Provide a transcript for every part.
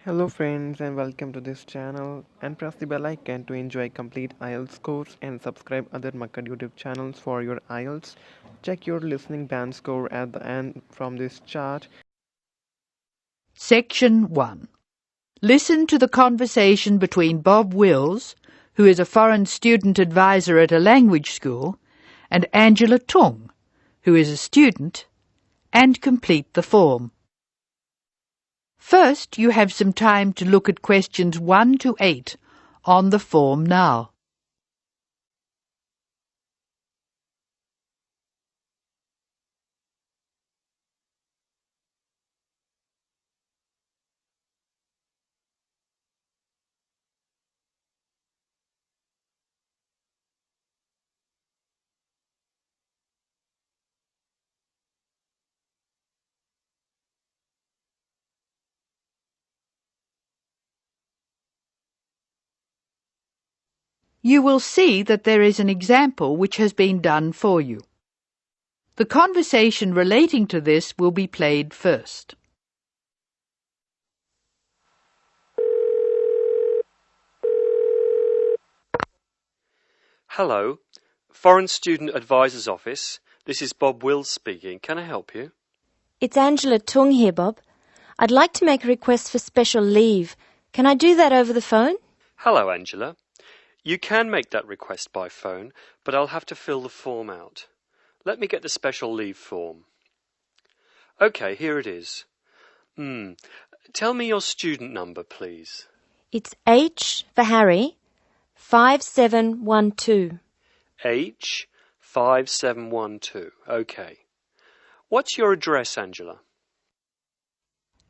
Hello friends and welcome to this channel, and press the bell icon to enjoy complete IELTS course and subscribe other Makkar YouTube channels for your IELTS. Check your listening band score at the end from this chart. Section 1. Listen to the conversation between Bob Wills, who is a foreign student advisor at a language school, and Angela Tung, who is a student, and complete the form. First, you have some time to look at questions 1 to 8 on the form now. You will see that there is an example which has been done for you. The conversation relating to this will be played first. Hello, Foreign Student Advisor's Office. This is Bob Wills speaking. Can I help you? It's Angela Tung here, Bob. I'd like to make a request for special leave. Can I do that over the phone? Hello, Angela. You can make that request by phone, but I'll have to fill the form out. Let me get the special leave form. OK, here it is. Tell me your student number, please. It's H for Harry, 5712. H5712. OK. What's your address, Angela?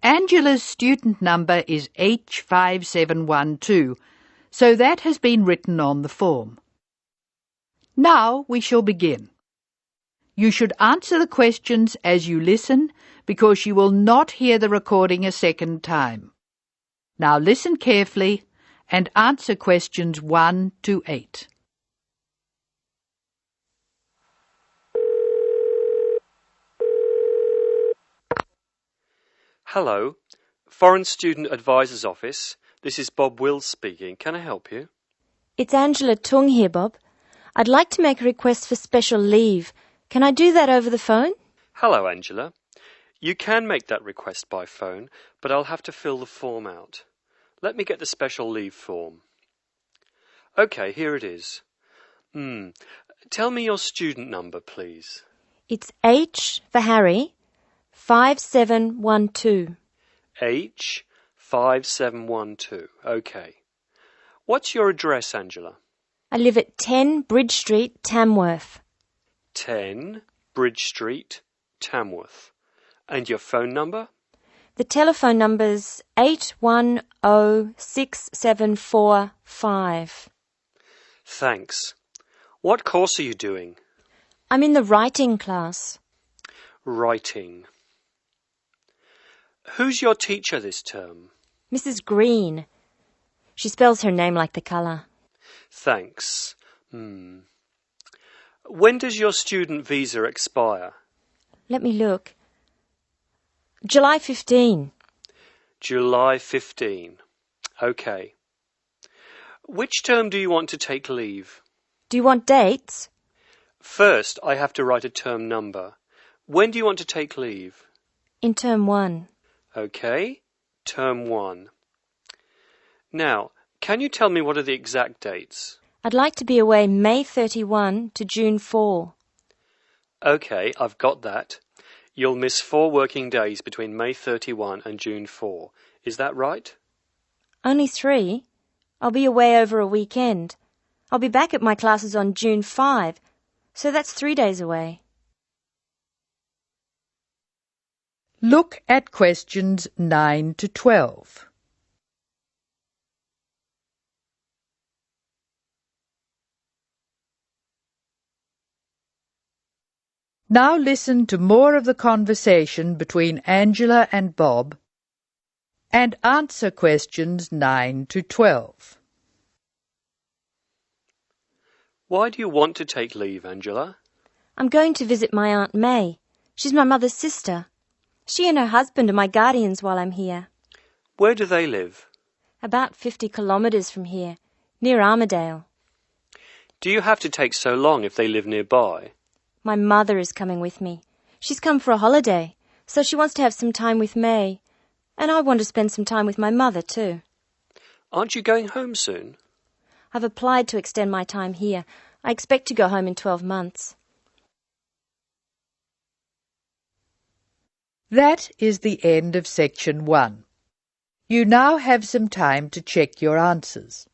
Angela's student number is H5712, so that has been written on the form. Now we shall begin. You should answer the questions as you listen, because you will not hear the recording a second time. Now listen carefully and answer questions 1 to 8. Hello, Foreign Student Advisor's Office. This is Bob Wills speaking. Can I help you? It's Angela Tung here, Bob. I'd like to make a request for special leave. Can I do that over the phone? Hello, Angela. You can make that request by phone, but I'll have to fill the form out. Let me get the special leave form. OK, here it is. Tell me your student number, please. It's H for Harry, 5712. H5712. OK. What's your address, Angela? I live at 10 Bridge Street, Tamworth. 10 Bridge Street, Tamworth. And your phone number? The telephone number's 810675. Thanks. What course are you doing? I'm in the writing class. Writing. Who's your teacher this term? Mrs. Green. She spells her name like the colour. Thanks. When does your student visa expire? Let me look. July 15. July 15. OK. Which term do you want to take leave? Do you want dates? First, I have to write a term number. When do you want to take leave? In term 1. OK. Term 1. Now, can you tell me what are the exact dates? I'd like to be away May 31 to June 4. OK, I've got that. You'll miss 4 working days between May 31 and June 4. Is that right? Only 3. I'll be away over a weekend. I'll be back at my classes on June 5, so that's 3 days away. Look at questions 9 to 12. Now listen to more of the conversation between Angela and Bob and answer questions 9 to 12. Why do you want to take leave, Angela? I'm going to visit my Aunt May. She's my mother's sister. She and her husband are my guardians while I'm here. Where do they live? About 50 kilometres from here, near Armadale. Do you have to take so long if they live nearby? My mother is coming with me. She's come for a holiday, so she wants to have some time with May. And I want to spend some time with my mother too. Aren't you going home soon? I've applied to extend my time here. I expect to go home in 12 months. That is the end of section 1. You now have some time to check your answers.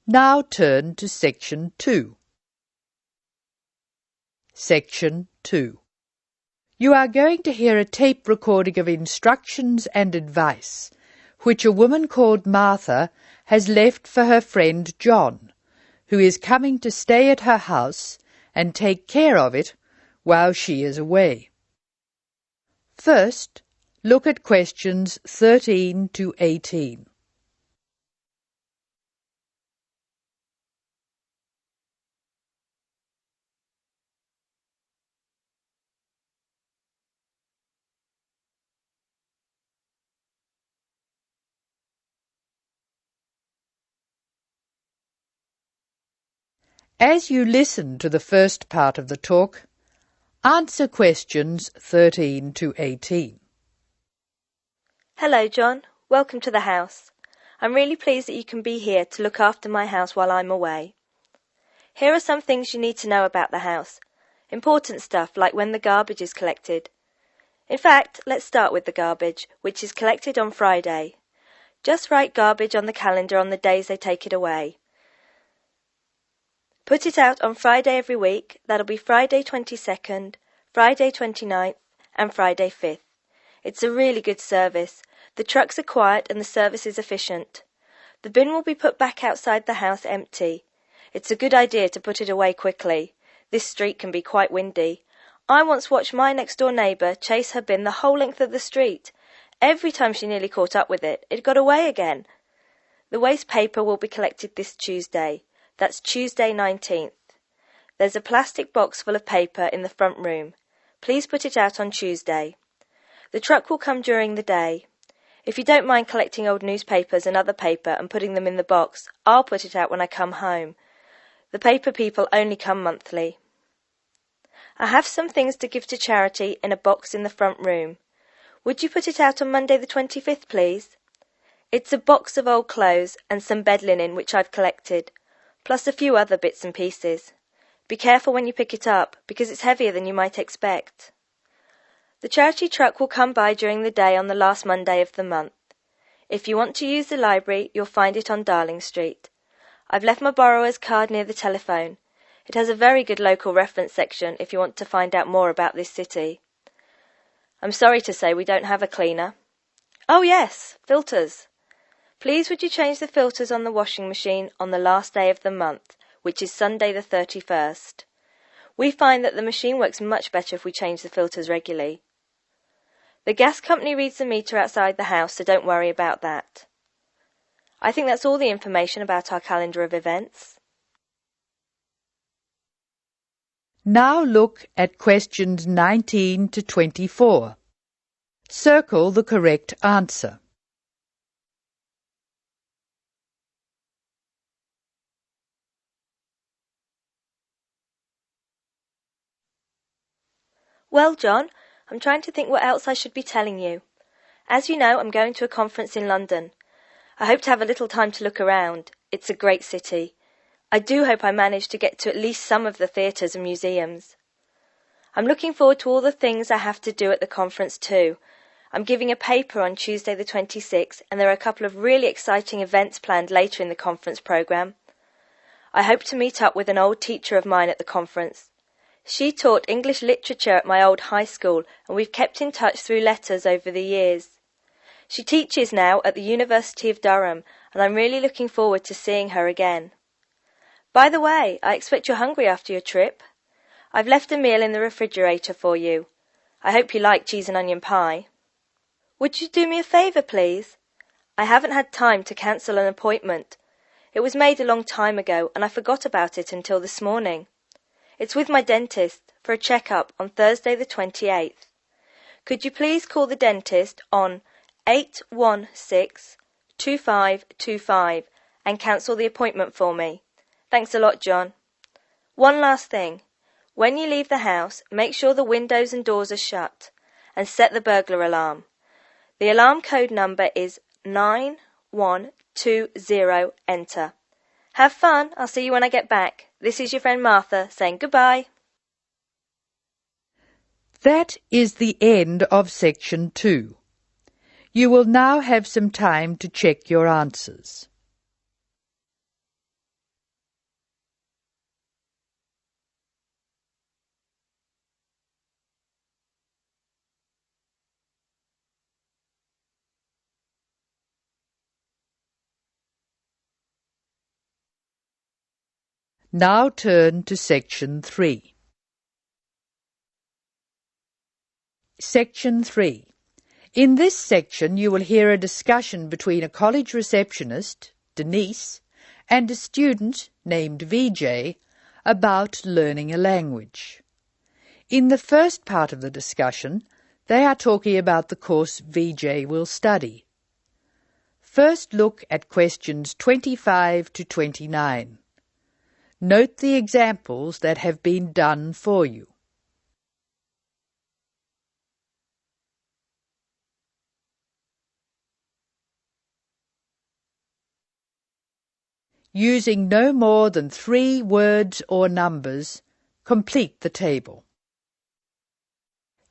Now turn to section 2. Section 2. You are going to hear a tape recording of instructions and advice which a woman called Martha has left for her friend John, who is coming to stay at her house and take care of it while she is away. First, look at questions 13 to 18. As you listen to the first part of the talk, answer questions 13 to 18. Hello, John. Welcome to the house. I'm really pleased that you can be here to look after my house while I'm away. Here are some things you need to know about the house. Important stuff like when the garbage is collected. In fact, let's start with the garbage, which is collected on Friday. Just write garbage on the calendar on the days they take it away. Put it out on Friday every week. That'll be Friday 22nd, Friday 29th, and Friday 5th. It's a really good service. The trucks are quiet and the service is efficient. The bin will be put back outside the house empty. It's a good idea to put it away quickly. This street can be quite windy. I once watched my next-door neighbour chase her bin the whole length of the street. Every time she nearly caught up with it, it got away again. The waste paper will be collected this Tuesday. That's Tuesday 19th. There's a plastic box full of paper in the front room. Please put it out on Tuesday. The truck will come during the day. If you don't mind collecting old newspapers and other paper and putting them in the box, I'll put it out when I come home. The paper people only come monthly. I have some things to give to charity in a box in the front room. Would you put it out on Monday the 25th, please? It's a box of old clothes and some bed linen which I've collected, plus a few other bits and pieces. Be careful when you pick it up, because it's heavier than you might expect. The charity truck will come by during the day on the last Monday of the month. If you want to use the library, you'll find it on Darling Street. I've left my borrower's card near the telephone. It has a very good local reference section if you want to find out more about this city. I'm sorry to say we don't have a cleaner. Oh yes, filters. Please would you change the filters on the washing machine on the last day of the month, which is Sunday the 31st. We find that the machine works much better if we change the filters regularly. The gas company reads the meter outside the house, so don't worry about that. I think that's all the information about our calendar of events. Now look at questions 19 to 24. Circle the correct answer. Well, John, I'm trying to think what else I should be telling you. As you know, I'm going to a conference in London. I hope to have a little time to look around. It's a great city. I do hope I manage to get to at least some of the theatres and museums. I'm looking forward to all the things I have to do at the conference too. I'm giving a paper on Tuesday the 26th, and there are a couple of really exciting events planned later in the conference programme. I hope to meet up with an old teacher of mine at the conference. She taught English literature at my old high school, and we've kept in touch through letters over the years. She teaches now at the University of Durham, and I'm really looking forward to seeing her again. By the way, I expect you're hungry after your trip. I've left a meal in the refrigerator for you. I hope you like cheese and onion pie. Would you do me a favour, please? I haven't had time to cancel an appointment. It was made a long time ago and I forgot about it until this morning. It's with my dentist for a check-up on Thursday the 28th. Could you please call the dentist on 816-2525 and cancel the appointment for me? Thanks a lot, John. One last thing. When you leave the house, make sure the windows and doors are shut and set the burglar alarm. The alarm code number is 9120, enter. Have fun. I'll see you when I get back. This is your friend Martha saying goodbye. That is the end of section 2. You will now have some time to check your answers. Now turn to section 3. Section 3. In this section you will hear a discussion between a college receptionist, Denise, and a student named VJ about learning a language. In the first part of the discussion, they are talking about the course VJ will study. First look at questions 25 to 29. Note the examples that have been done for you. Using no more than 3 words or numbers, complete the table.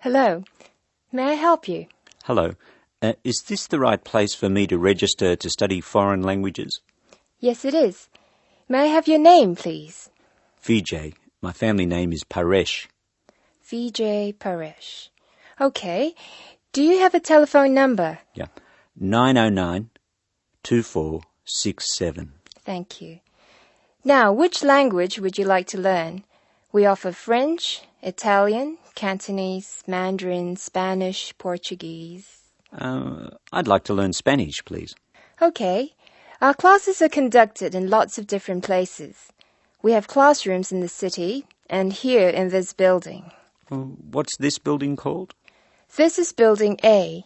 Hello. May I help you? Hello. Is this the right place for me to register to study foreign languages? Yes, it is. May I have your name, please? Vijay. My family name is Paresh. Vijay Paresh. Okay. Do you have a telephone number? Yeah. 909-2467. Thank you. Now, which language would you like to learn? We offer French, Italian, Cantonese, Mandarin, Spanish, Portuguese. I'd like to learn Spanish, please. Okay. Our classes are conducted in lots of different places. We have classrooms in the city and here in this building. What's this building called? This is Building A.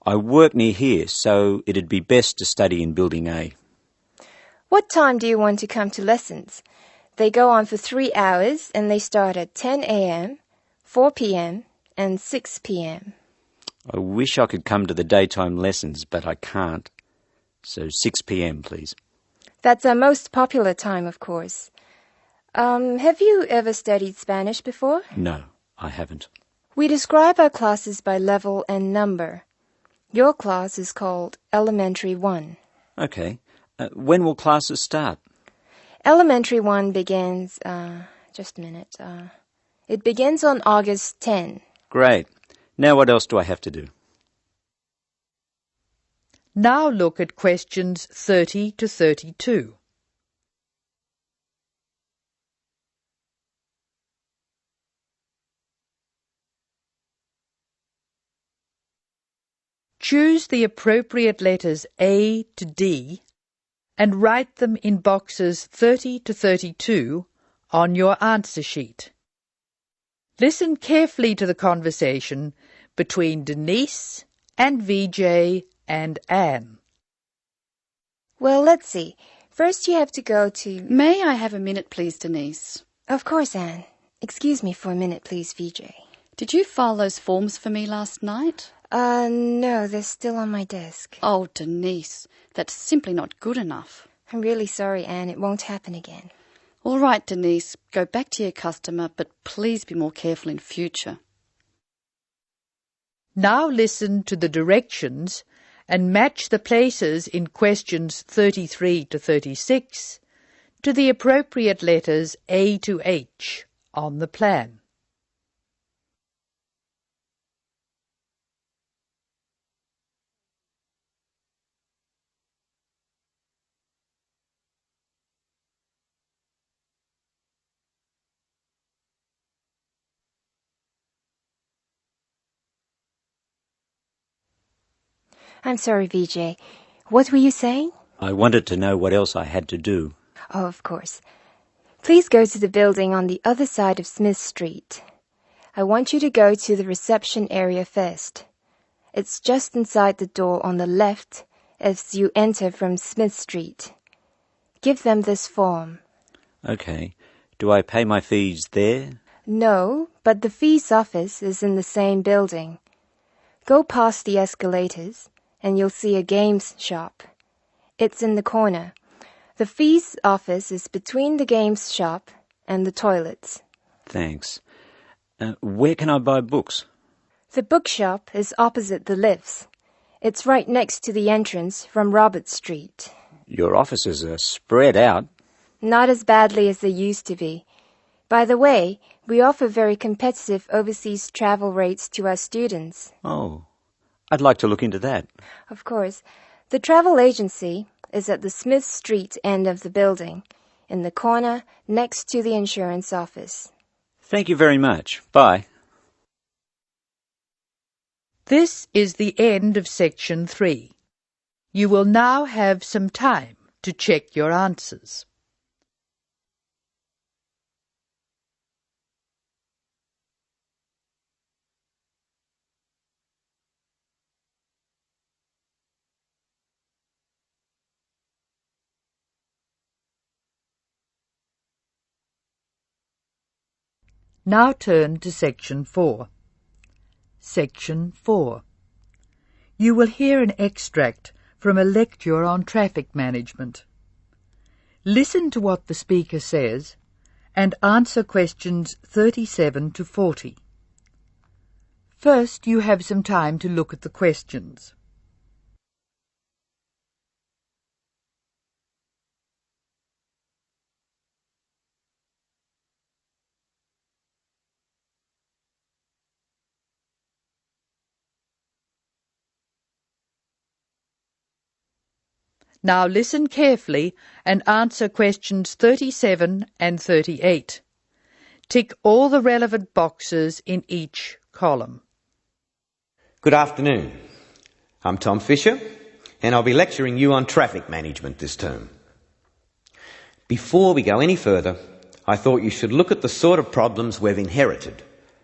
I work near here, so it'd be best to study in Building A. What time do you want to come to lessons? They go on for 3 hours and they start at 10 a.m., 4 p.m. and 6 p.m. I wish I could come to the daytime lessons, but I can't. So 6 p.m, please. That's our most popular time, of course. Have you ever studied Spanish before? No, I haven't. We describe our classes by level and number. Your class is called Elementary 1. Okay. When will classes start? Elementary 1 begins, just a minute. It begins on August 10. Great. Now what else do I have to do? Now look at questions 30 to 32. Choose the appropriate letters A to D and write them in boxes 30 to 32 on your answer sheet. Listen carefully to the conversation between Denise and VJ and Anne. Well, let's see. First you have to go to... May I have a minute, please, Denise? Of course, Anne. Excuse me for a minute, please, VJ. Did you file those forms for me last night? No, they're still on my desk. Oh, Denise, that's simply not good enough. I'm really sorry, Anne. It won't happen again. All right, Denise, go back to your customer, but please be more careful in future. Now listen to the directions and match the places in questions 33 to 36 to the appropriate letters A to H on the plan. I'm sorry, VJ. What were you saying? I wanted to know what else I had to do. Oh, of course. Please go to the building on the other side of Smith Street. I want you to go to the reception area first. It's just inside the door on the left as you enter from Smith Street. Give them this form. Okay. Do I pay my fees there? No, but the fees office is in the same building. Go past the escalators and you'll see a games shop. It's in the corner. The fees office is between the games shop and the toilets. Thanks. Where can I buy books? The bookshop is opposite the lifts. It's right next to the entrance from Robert Street. Your offices are spread out. Not as badly as they used to be. By the way, we offer very competitive overseas travel rates to our students. Oh, I'd like to look into that. Of course. The travel agency is at the Smith Street end of the building, in the corner next to the insurance office. Thank you very much. Bye. This is the end of section 3. You will now have some time to check your answers. Now turn to section 4. Section 4. You will hear an extract from a lecture on traffic management. Listen to what the speaker says and answer questions 37 to 40. First, you have some time to look at the questions. Now listen carefully and answer questions 37 and 38. Tick all the relevant boxes in each column. Good afternoon. I'm Tom Fisher, and I'll be lecturing you on traffic management this term. Before we go any further, I thought you should look at the sort of problems we've inherited.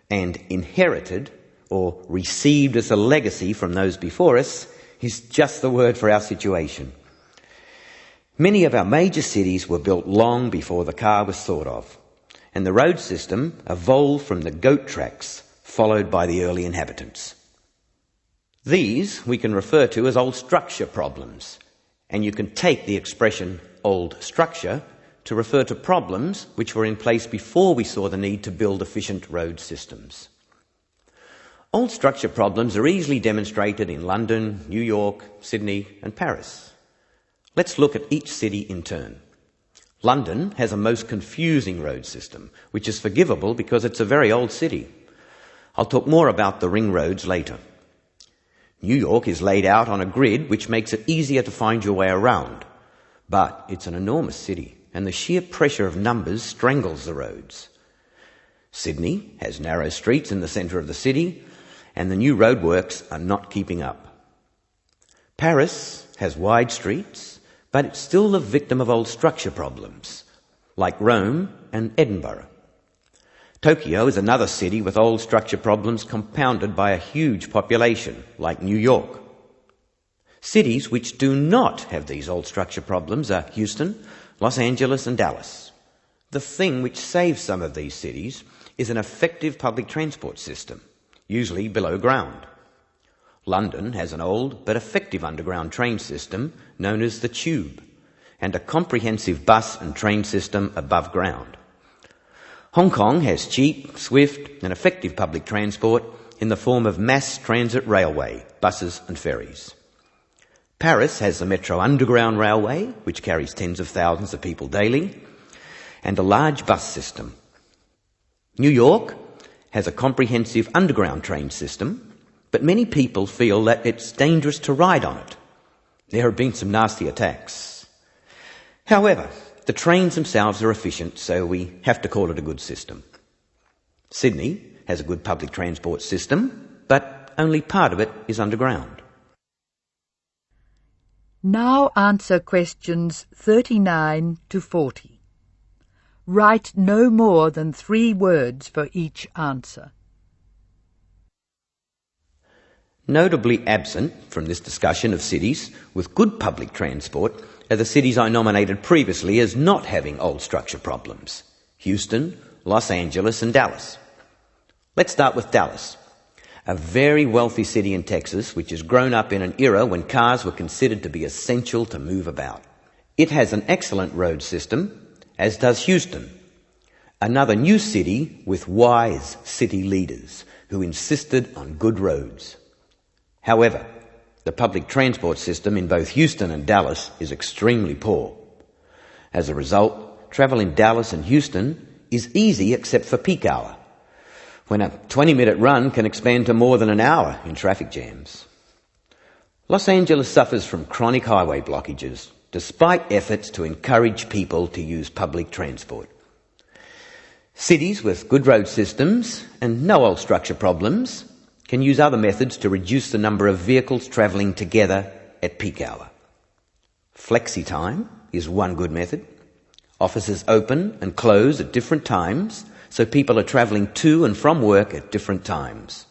And inherited, or received as a legacy from those before us, is just the word for our situation. Many of our major cities were built long before the car was thought of, and the road system evolved from the goat tracks followed by the early inhabitants. These we can refer to as old structure problems, and you can take the expression old structure to refer to problems which were in place before we saw the need to build efficient road systems. Old structure problems are easily demonstrated in London, New York, Sydney and Paris. Let's look at each city in turn. London has a most confusing road system, which is forgivable because it's a very old city. I'll talk more about the ring roads later. New York is laid out on a grid which makes it easier to find your way around. But it's an enormous city, and the sheer pressure of numbers strangles the roads. Sydney has narrow streets in the centre of the city, and the new roadworks are not keeping up. Paris has wide streets, but it's still the victim of old structure problems, like Rome and Edinburgh. Tokyo is another city with old structure problems compounded by a huge population, like New York. Cities which do not have these old structure problems are Houston, Los Angeles and Dallas. The thing which saves some of these cities is an effective public transport system, usually below ground. London has an old but effective underground train system known as the Tube, and a comprehensive bus and train system above ground. Hong Kong has cheap, swift and effective public transport in the form of mass transit railway, buses and ferries. Paris has the Metro Underground Railway, which carries tens of thousands of people daily, and a large bus system. New York has a comprehensive underground train system, but many people feel that it's dangerous to ride on it. There have been some nasty attacks. However, the trains themselves are efficient, so we have to call it a good system. Sydney has a good public transport system, but only part of it is underground. Now answer questions 39 to 40. Write no more than 3 words for each answer. Notably absent from this discussion of cities with good public transport are the cities I nominated previously as not having old structure problems: Houston, Los Angeles and Dallas. Let's start with Dallas, a very wealthy city in Texas which has grown up in an era when cars were considered to be essential to move about. It has an excellent road system, as does Houston, another new city with wise city leaders who insisted on good roads. However, the public transport system in both Houston and Dallas is extremely poor. As a result, travel in Dallas and Houston is easy except for peak hour, when a 20-minute run can expand to more than an hour in traffic jams. Los Angeles suffers from chronic highway blockages, despite efforts to encourage people to use public transport. Cities with good road systems and no old structure problems can use other methods to reduce the number of vehicles travelling together at peak hour. Flexi time is one good method. Offices open and close at different times, so people are travelling to and from work at different times.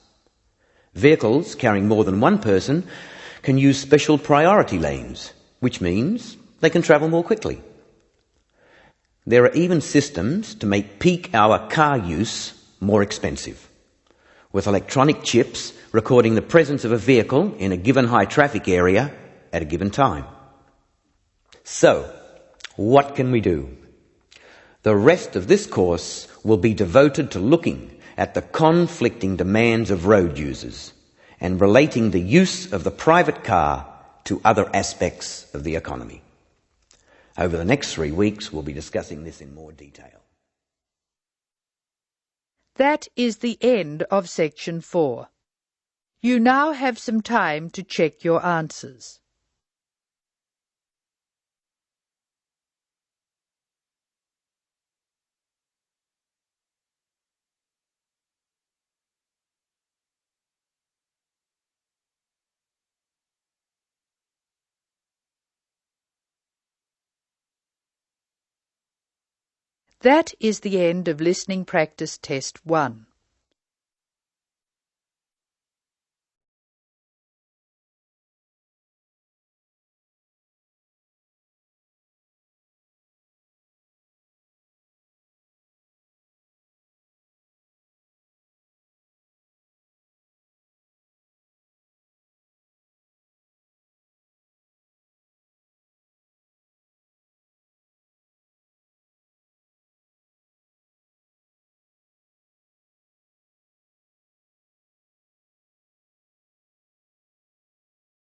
Vehicles carrying more than one person can use special priority lanes, which means they can travel more quickly. There are even systems to make peak hour car use more expensive, with electronic chips recording the presence of a vehicle in a given high traffic area at a given time. So, what can we do? The rest of this course will be devoted to looking at the conflicting demands of road users and relating the use of the private car to other aspects of the economy. Over the next 3 weeks, we'll be discussing this in more detail. That is the end of section 4. You now have some time to check your answers. That is the end of listening practice test 1.